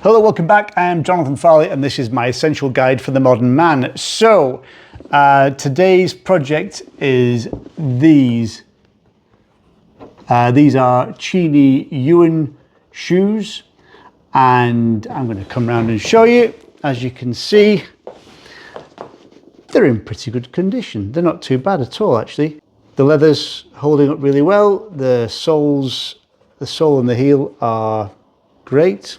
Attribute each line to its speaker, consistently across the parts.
Speaker 1: Hello, welcome back. I'm Jonathan Farley and this is my essential guide for the modern man. So today's project is these. These are Cheaney Ewan shoes, and I'm going to come around and show you. As you can see, they're in pretty good condition. They're not too bad at all, actually. The leather's holding up really well. The sole and the heel are great.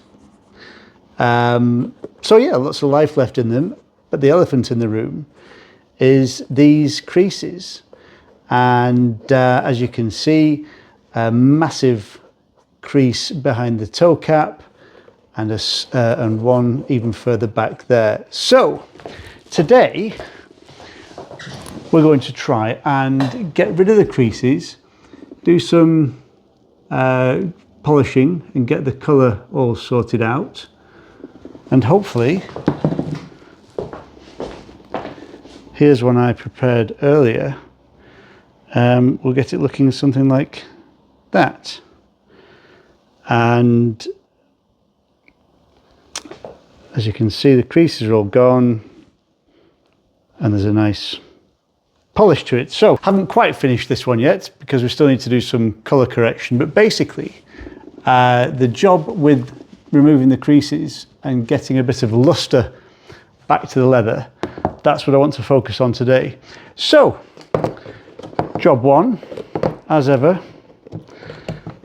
Speaker 1: So yeah, lots of life left in them. But the elephant in the room is these creases. And as you can see, a massive crease behind the toe cap and one even further back there. So today we're going to try and get rid of the creases, do some polishing and get the colour all sorted out, and hopefully, here's one I prepared earlier, we'll get it looking something like that. And as you can see, the creases are all gone and there's a nice polish to it. So haven't quite finished this one yet because we still need to do some colour correction, but basically the job with removing the creases and getting a bit of luster back to the leather, that's what I want to focus on today. So job one, as ever,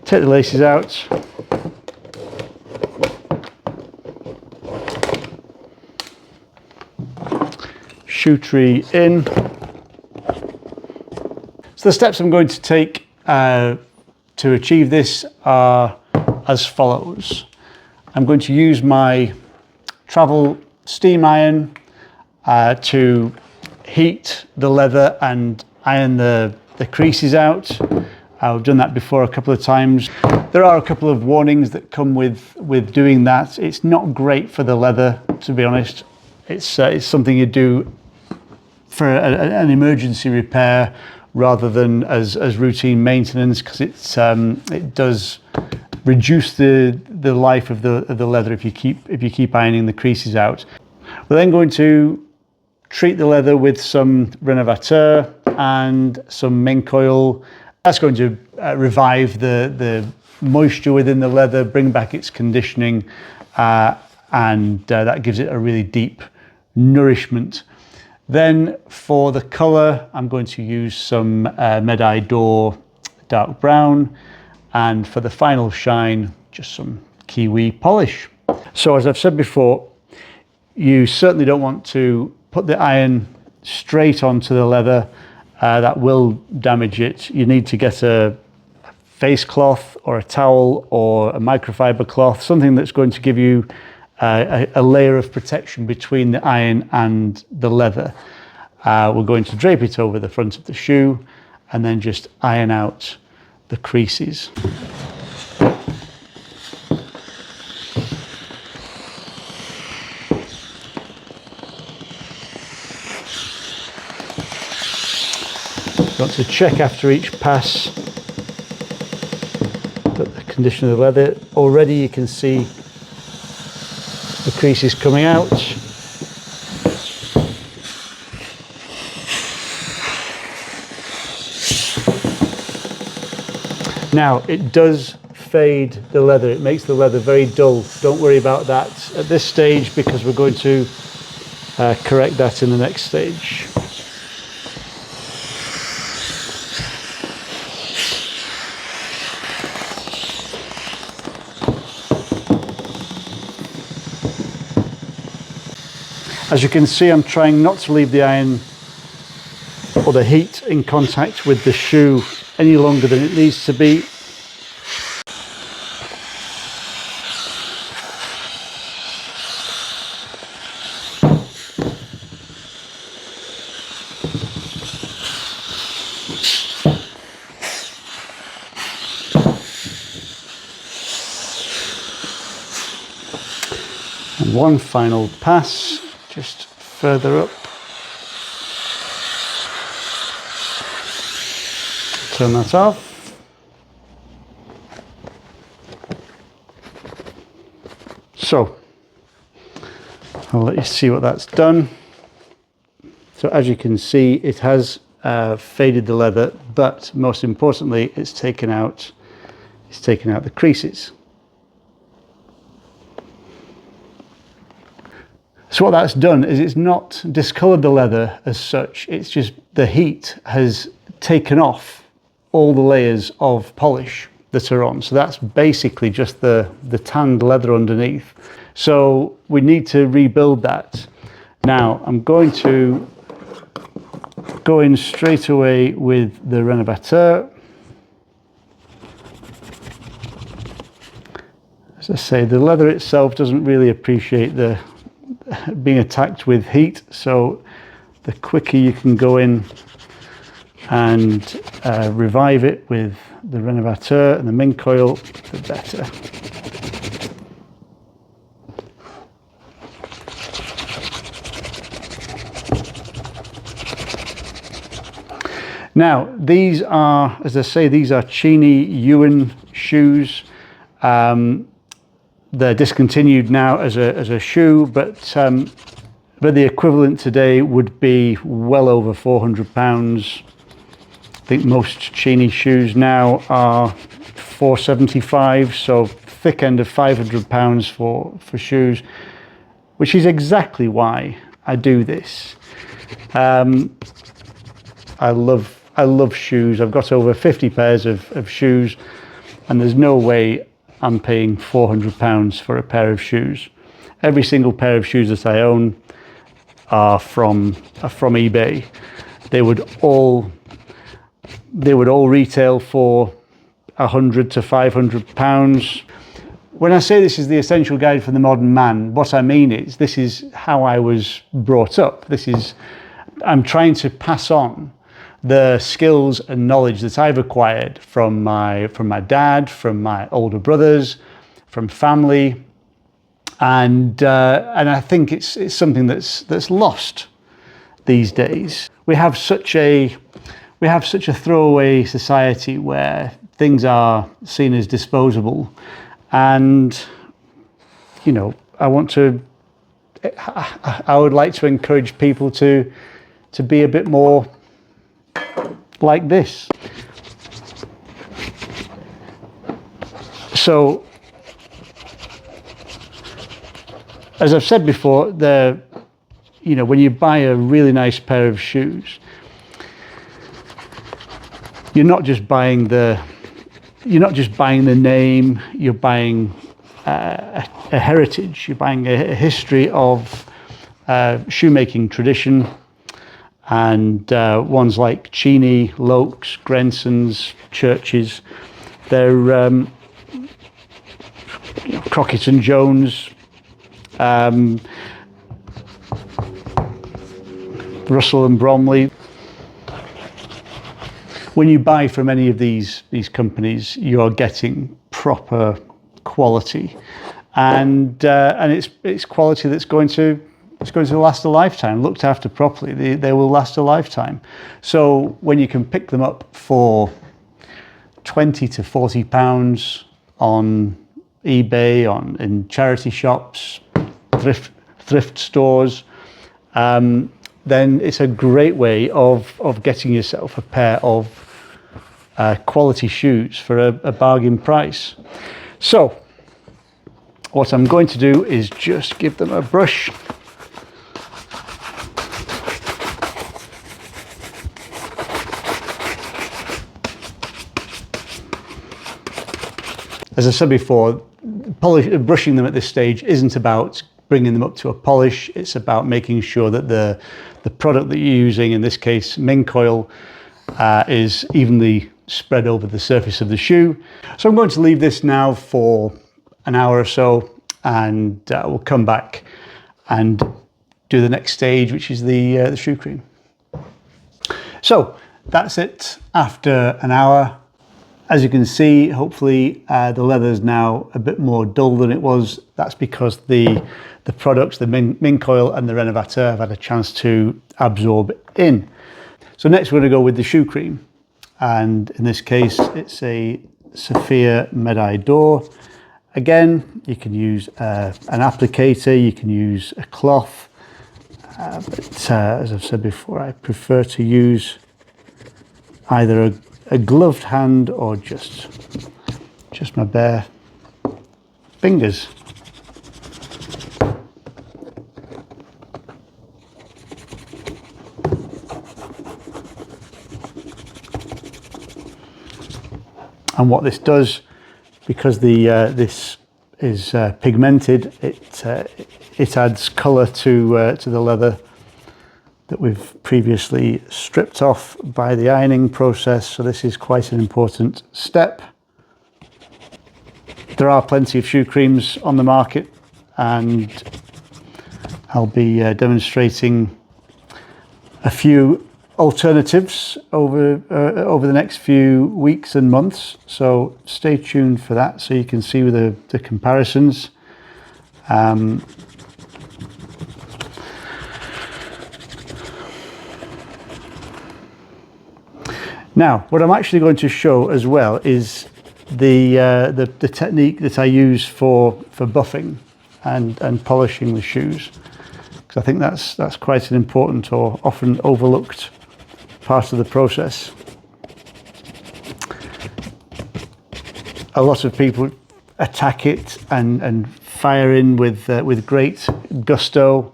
Speaker 1: take the laces out, shoe tree in. So the steps I'm going to take to achieve this are as follows. I'm going to use my travel steam iron to heat the leather and iron the creases out. I've done that before a couple of times. There are a couple of warnings that come with doing that. It's not great for the leather, to be honest. It's something you do for an emergency repair rather than as routine maintenance, because it does reduce the life of the leather if you keep ironing the creases out. We're then going to treat the leather with some Renovateur and some Mink oil. That's going to revive the moisture within the leather, bring back its conditioning, and that gives it a really deep nourishment. Then for the colour, I'm going to use some Medai D'Or dark brown, and for the final shine, just some Kiwi polish. So as I've said before, you certainly don't want to put the iron straight onto the leather. That will damage it. You need to get a face cloth or a towel or a microfiber cloth, something that's going to give you a layer of protection between the iron and the leather. We're going to drape it over the front of the shoe and then just iron out the creases. Got to check after each pass that the condition of the leather. Already you can see the creases coming out. Now it does fade the leather. It makes the leather very dull. Don't worry about that at this stage because we're going to correct that in the next stage. As you can see, I'm trying not to leave the iron or the heat in contact with the shoe any longer than it needs to be. And one final pass, just further up. Turn that off. So I'll let you see what that's done. So as you can see, it has faded the leather, but most importantly, it's taken out the creases. So what that's done is it's not discolored the leather as such, it's just the heat has taken off all the layers of polish that are on. So that's basically just the tanned leather underneath. So we need to rebuild that. Now I'm going to go in straight away with the Renovateur. As I say, the leather itself doesn't really appreciate the being attacked with heat, so the quicker you can go in and revive it with the Renovateur and the Mink oil, the better. Now these are, as I say, these are Cheaney Ewan shoes. They're discontinued now as a shoe, but the equivalent today would be well over £400. I think most Cheaney shoes now are £475, so thick end of £500 for shoes, which is exactly why I do this. I love shoes. I've got over 50 pairs of shoes, and there's no way I'm paying £400 for a pair of shoes. Every single pair of shoes that I own are from eBay. They would all retail for £100 to £500. When I say this is the essential guide for the modern man, what I mean is this is how I was brought up. I'm trying to pass on the skills and knowledge that I've acquired from my dad, from my older brothers, from family, and I think it's something that's lost these days. We have such a throwaway society where things are seen as disposable, and you know, I would like to encourage people to be a bit more like this. So, as I've said before, you know, when you buy a really nice pair of shoes, you're not just buying the name, you're buying a heritage, you're buying a history of shoemaking tradition. And ones like Cheaney, Lokes, Grensons, Churches, they're Crockett and Jones, Russell and Bromley. When you buy from any of these companies, you're getting proper quality, and it's quality that's going to last a lifetime. Looked after properly, they will last a lifetime. So when you can pick them up for £20 to £40 on eBay, in charity shops, thrift stores, then it's a great way of getting yourself a pair of quality shoes for a bargain price. So what I'm going to do is just give them a brush. As I said before, brushing them at this stage isn't about bringing them up to a polish. It's about making sure that the product that you're using, in this case Mink oil, is evenly spread over the surface of the shoe. So I'm going to leave this now for an hour or so, and we'll come back and do the next stage, which is the shoe cream. So that's it after an hour. As you can see, hopefully the leather is now a bit more dull than it was. That's because the products, the Mink oil and the Renovateur, have had a chance to absorb in. So next we're going to go with the shoe cream. And in this case, it's a Saphir Medi d'Or. Again, you can use an applicator, you can use a cloth, but as I've said before, I prefer to use either a gloved hand or just my bare fingers. And what this does, because this is pigmented, it adds colour to the leather that we've previously stripped off by the ironing process. So this is quite an important step. There are plenty of shoe creams on the market, and I'll be demonstrating a few alternatives over the next few weeks and months. So stay tuned for that, so you can see the comparisons. Now, what I'm actually going to show as well is the technique that I use for buffing and polishing the shoes, because I think that's quite an important or often overlooked part of the process. A lot of people attack it and fire in with great gusto.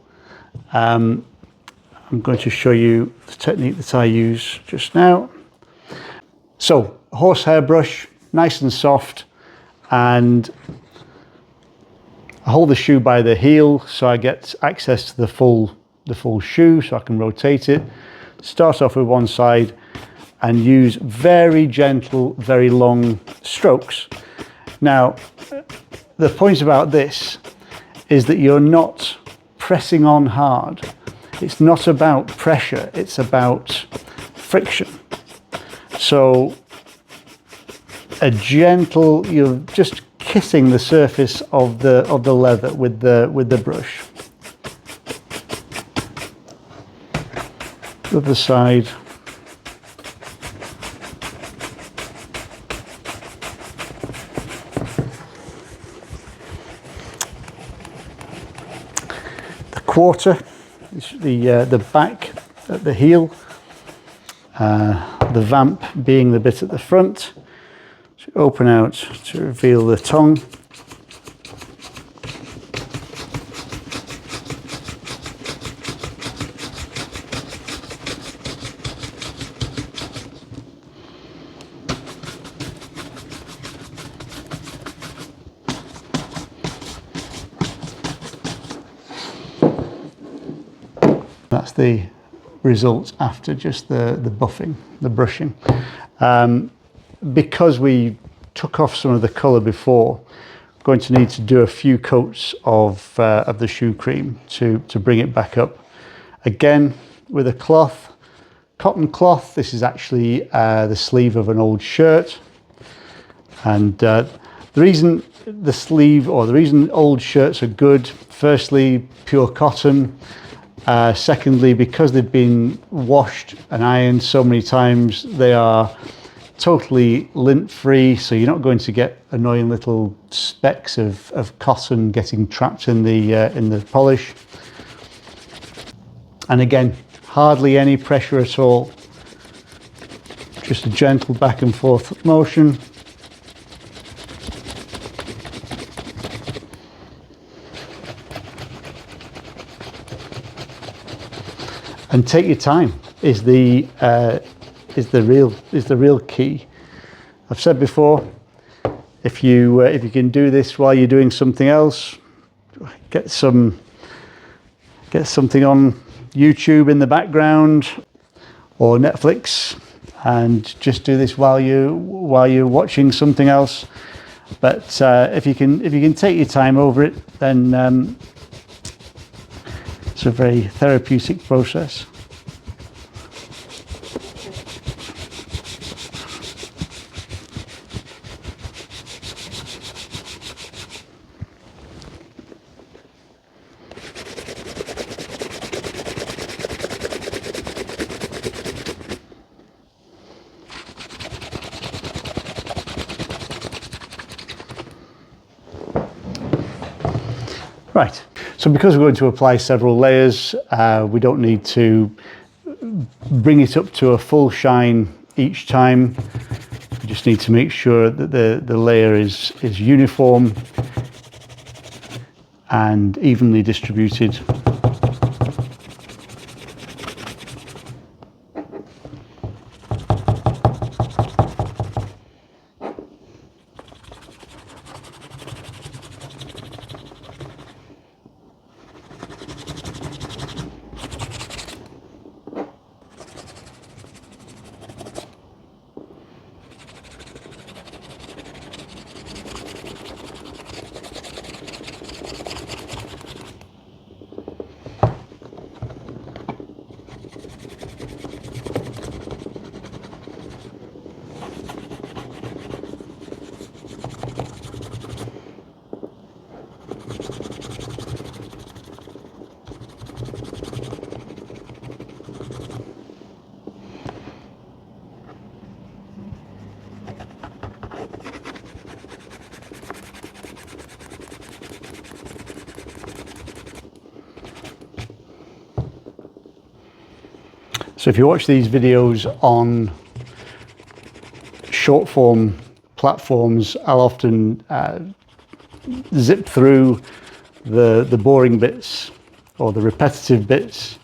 Speaker 1: I'm going to show you the technique that I use just now. So, horsehair brush, nice and soft, and I hold the shoe by the heel so I get access to the full shoe, so I can rotate it. Start off with one side and use very gentle, very long strokes. Now, the point about this is that you're not pressing on hard. It's not about pressure, it's about friction. So a gentle, you're just kissing the surface of the leather with the brush. The other side. The quarter is the back at the heel. The vamp being the bit at the front. So open out to reveal the tongue. That's the result after just the buffing, the brushing. Because we took off some of the colour before, I'm going to need to do a few coats of the shoe cream to bring it back up. Again, with a cloth, cotton cloth. This is actually the sleeve of an old shirt. And the reason the sleeve, or the reason old shirts are good, firstly, pure cotton. Secondly, because they've been washed and ironed so many times, they are totally lint free, so you're not going to get annoying little specks of cotton getting trapped in the polish. And again, hardly any pressure at all, just a gentle back and forth motion. And take your time is the real key. I've said before, if you can do this while you're doing something else, get something on YouTube in the background or Netflix, and just do this while you're watching something else. But if you can take your time over it, then it's a very therapeutic process. Right, so because we're going to apply several layers, we don't need to bring it up to a full shine each time. We just need to make sure that the layer is uniform and evenly distributed. So if you watch these videos on short form platforms, I'll often zip through the boring bits or the repetitive bits,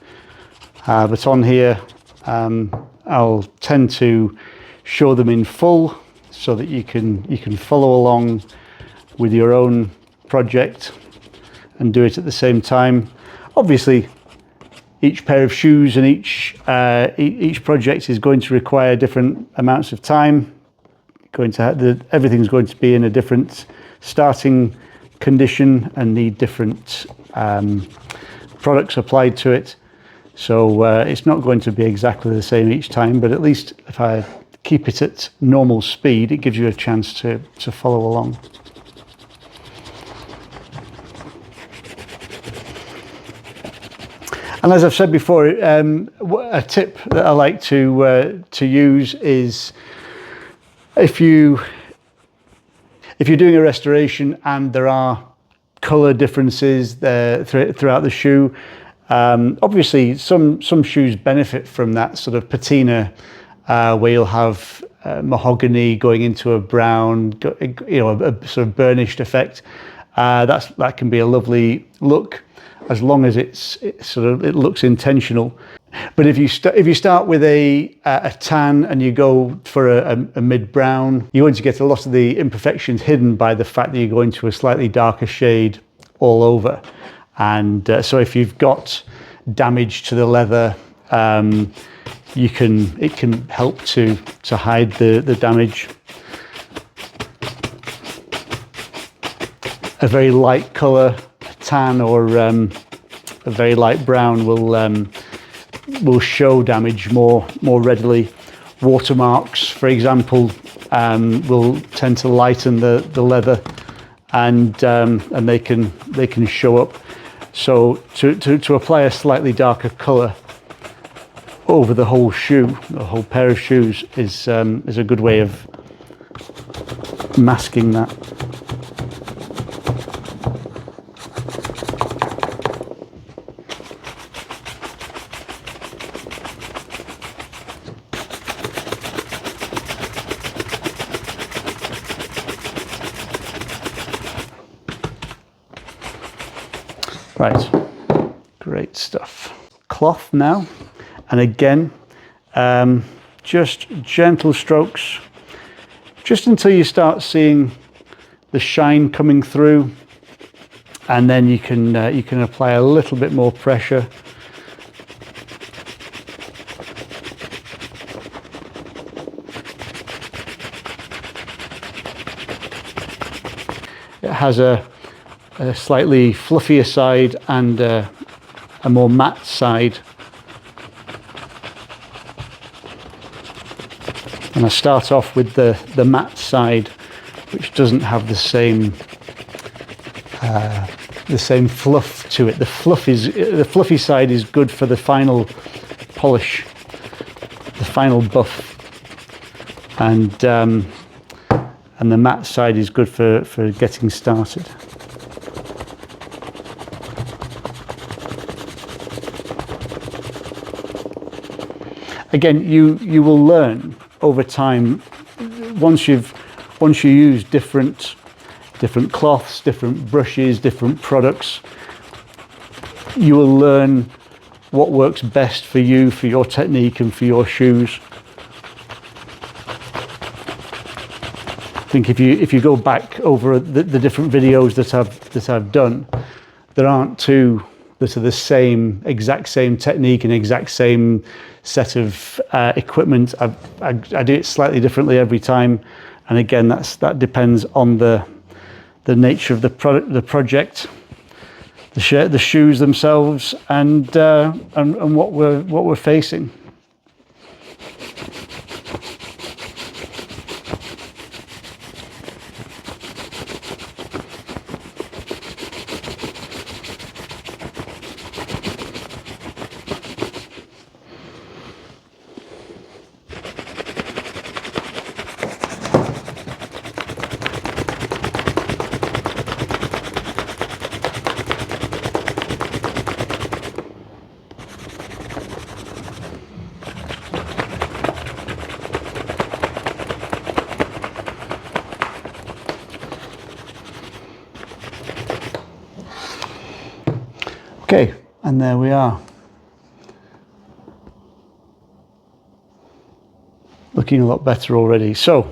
Speaker 1: but on here I'll tend to show them in full so that you can follow along with your own project and do it at the same time. Obviously, each pair of shoes and each project is going to require different amounts of time. Everything's going to be in a different starting condition and need different products applied to it. So it's not going to be exactly the same each time, but at least if I keep it at normal speed, it gives you a chance to follow along. And as I've said before, a tip that I like to use is if you're doing a restoration and there are colour differences there throughout the shoe, obviously some shoes benefit from that sort of patina where you'll have mahogany going into a brown, you know, a sort of burnished effect. That can be a lovely look, as long as it looks intentional. But if you start with a tan and you go for a mid-brown, you're going to get a lot of the imperfections hidden by the fact that you're going to a slightly darker shade all over. And so if you've got damage to the leather, it can help to hide the damage. A very light colour, tan or a very light brown will show damage more readily. Watermarks, for example, will tend to lighten the leather, and they can show up. So to apply a slightly darker colour over the whole shoe, the whole pair of shoes, is a good way of masking that. Right, great stuff. Cloth now, and again, just gentle strokes, just until you start seeing the shine coming through, and then you can apply a little bit more pressure. It has a slightly fluffier side and a more matte side. And I start off with the matte side, which doesn't have the same fluff to it. The fluffy side is good for the final polish, the final buff, and the matte side is good for getting started. again, you will learn over time. Once you use different cloths, different brushes, different products, you will learn what works best for you, for your technique and for your shoes. I think if you go back over the different videos that I've done, there aren't two that are the same, exact same technique and exact same set of equipment. I do it slightly differently every time, and again, that depends on the nature of the project, the shoes themselves, and what we're facing. Okay, and there we are. Looking a lot better already. So,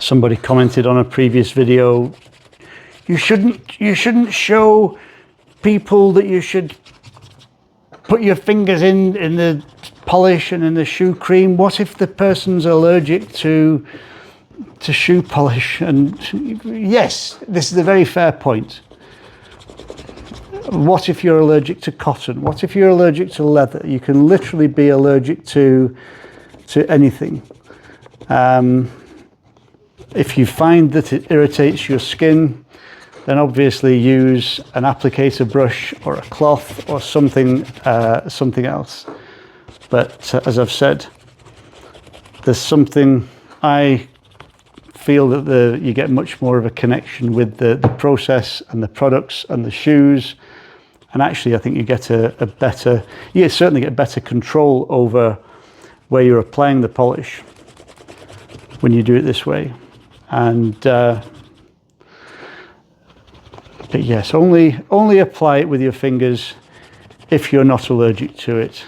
Speaker 1: somebody commented on a previous video, you shouldn't show people that you should put your fingers in the polish and in the shoe cream. What if the person's allergic to shoe polish? And yes, this is a very fair point. What if you're allergic to cotton? What if you're allergic to leather? You can literally be allergic to anything. If you find that it irritates your skin, then obviously use an applicator brush or a cloth or something else. But as I've said, there's something, I feel that you get much more of a connection with the process and the products and the shoes. And actually, I think you get you certainly get better control over where you're applying the polish when you do it this way. And but yes, only apply it with your fingers if you're not allergic to it.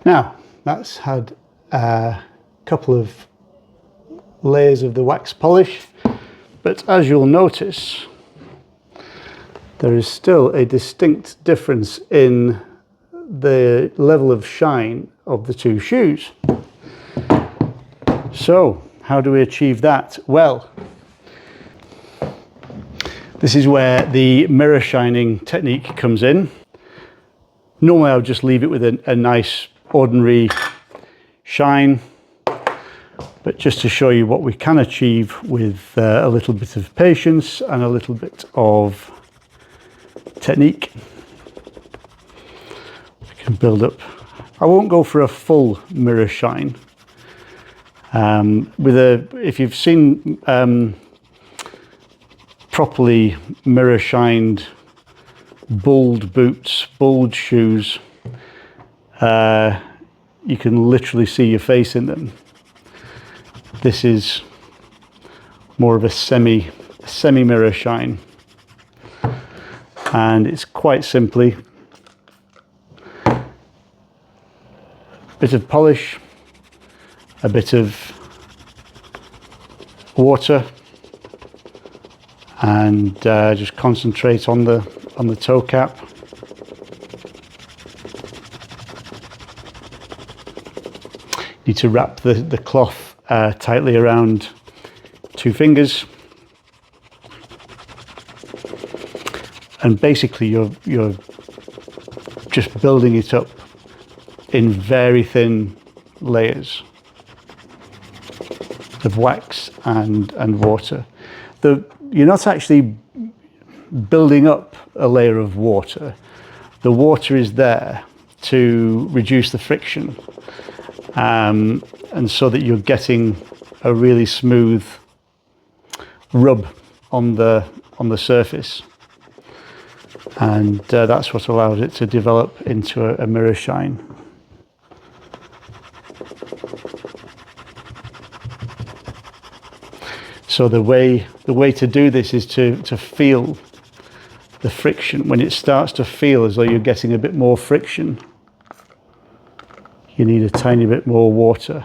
Speaker 1: Now, that's had a couple of layers of the wax polish, but as you'll notice, there is still a distinct difference in the level of shine of the two shoes. So, how do we achieve that? Well, this is where the mirror shining technique comes in. Normally I would just leave it with a nice ordinary shine, but just to show you what we can achieve with a little bit of patience and a little bit of technique, we can build up. I won't go for a full mirror shine. If you've seen properly mirror shined bulled boots, bulled shoes, you can literally see your face in them. This is more of a semi mirror shine, and it's quite simply a bit of polish, a bit of water, and just concentrate on the toe cap. Need to wrap the cloth tightly around 2 fingers, and basically you're just building it up in very thin layers of wax and water. You're not actually building up a layer of water. The water is there to reduce the friction, and so that you're getting a really smooth rub on the surface, and that's what allows it to develop into a mirror shine. So the way to do this is to feel the friction. When it starts to feel as though you're getting a bit more friction, you need a tiny bit more water.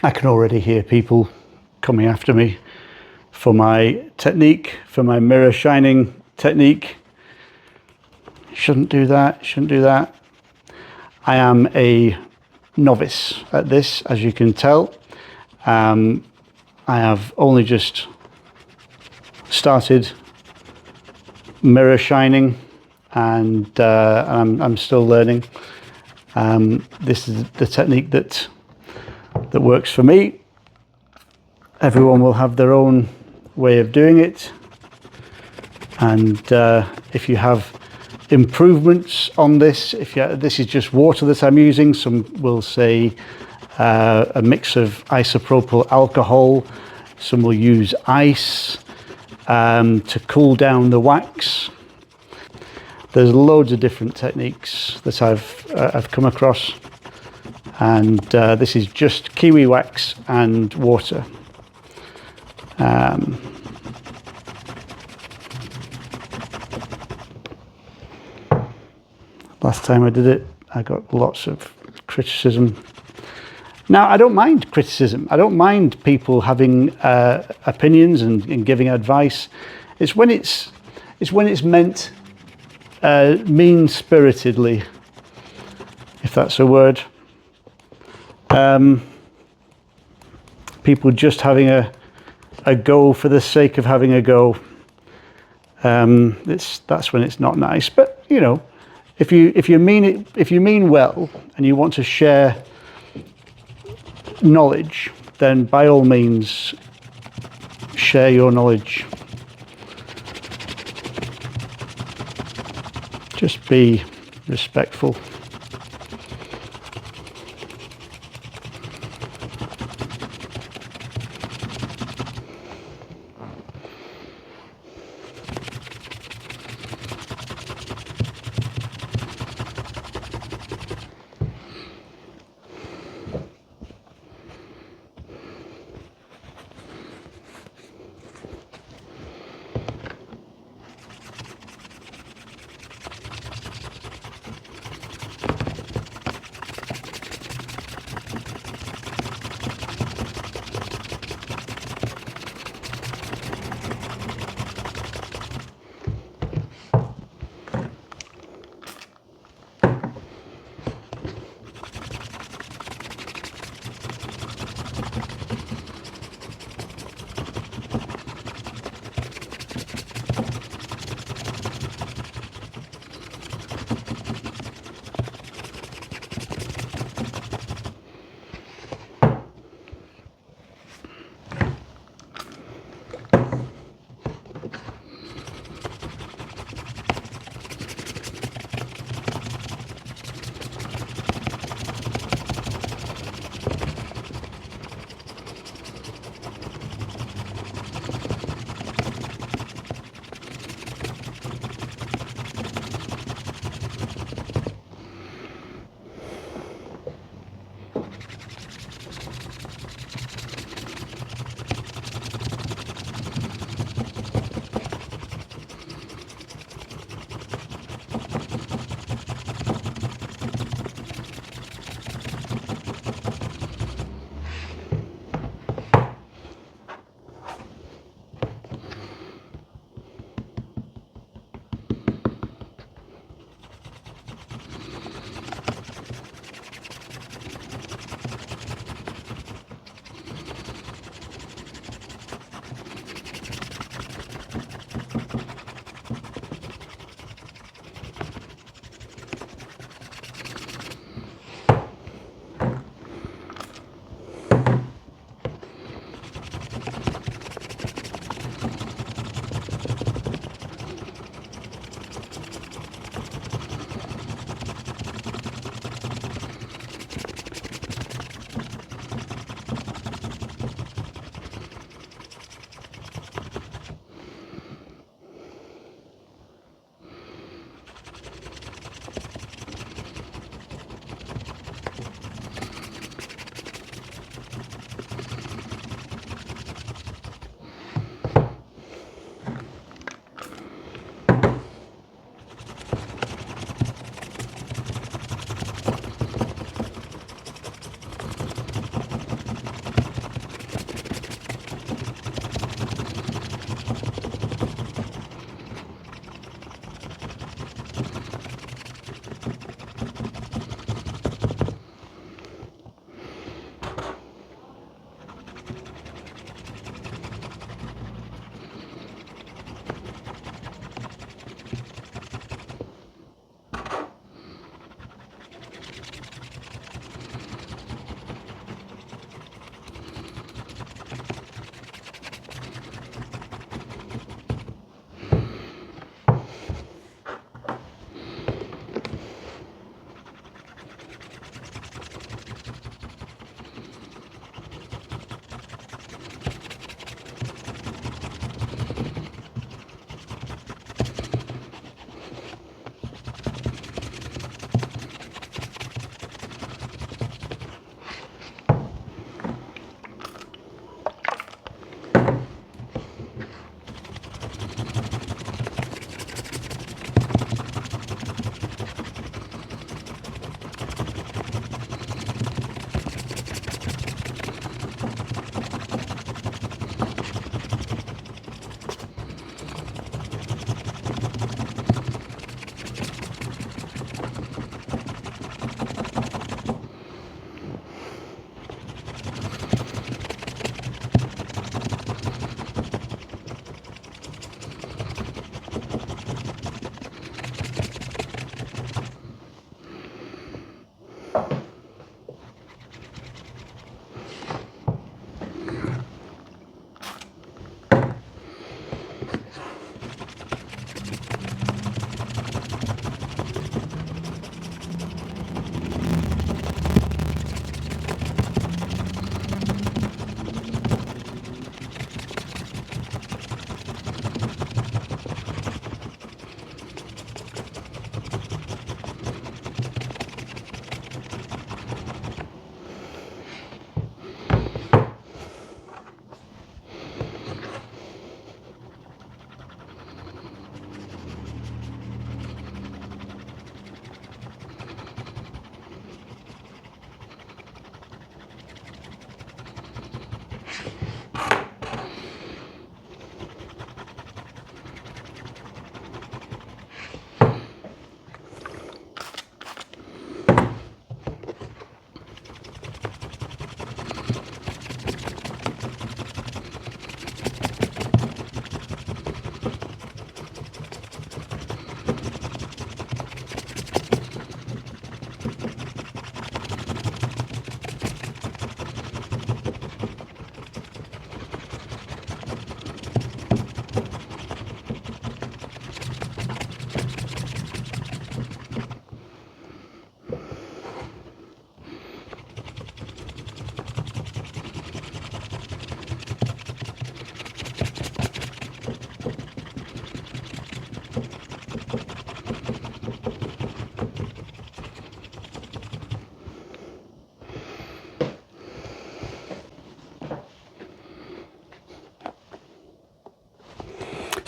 Speaker 1: I can already hear people coming after me for my technique, for my mirror shining technique. Shouldn't do that, shouldn't do that. I am a novice at this, as you can tell. I have only just started mirror shining, and I'm still learning. This is the technique that works for me. Everyone will have their own way of doing it, and if you have improvements on this, this is just water that I'm using. Some will say a mix of isopropyl alcohol. Some will use ice to cool down the wax. There's loads of different techniques that I've come across, and this is just kiwi wax and water. Last time I did it, I got lots of criticism. Now, I don't mind criticism. I don't mind people having opinions and giving advice. It's when it's meant mean-spiritedly, if that's a word. People just having a go for the sake of having a go. That's when it's not nice. But you know, if you mean well and you want to share knowledge, then by all means share your knowledge. Just be respectful.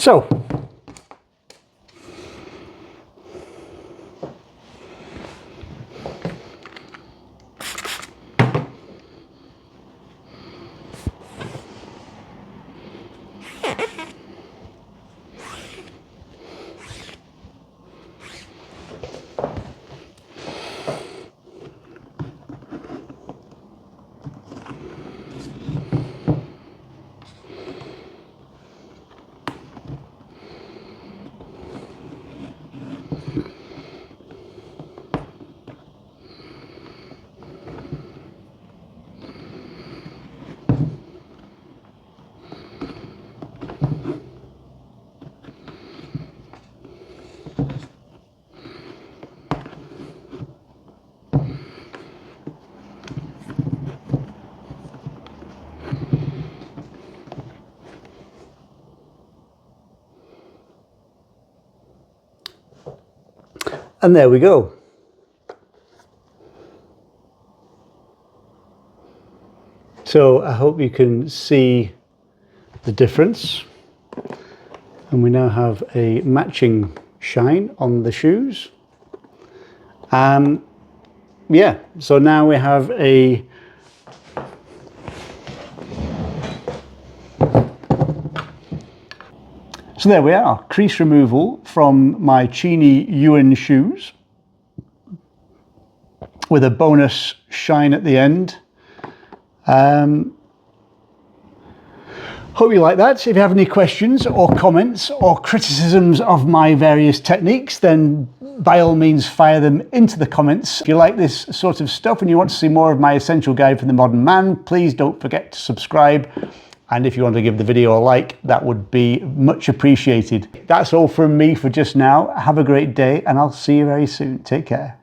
Speaker 1: So, and there we go. So I hope you can see the difference. And we now have a matching shine on the shoes. Yeah, so now we have a So there we are, crease removal from my Cheaney Ewan shoes with a bonus shine at the end. Hope you like that. If you have any questions or comments or criticisms of my various techniques, then by all means fire them into the comments. If you like this sort of stuff and you want to see more of my essential guide for the modern man, please don't forget to subscribe. And if you want to give the video a like, that would be much appreciated. That's all from me for just now. Have a great day and I'll see you very soon. Take care.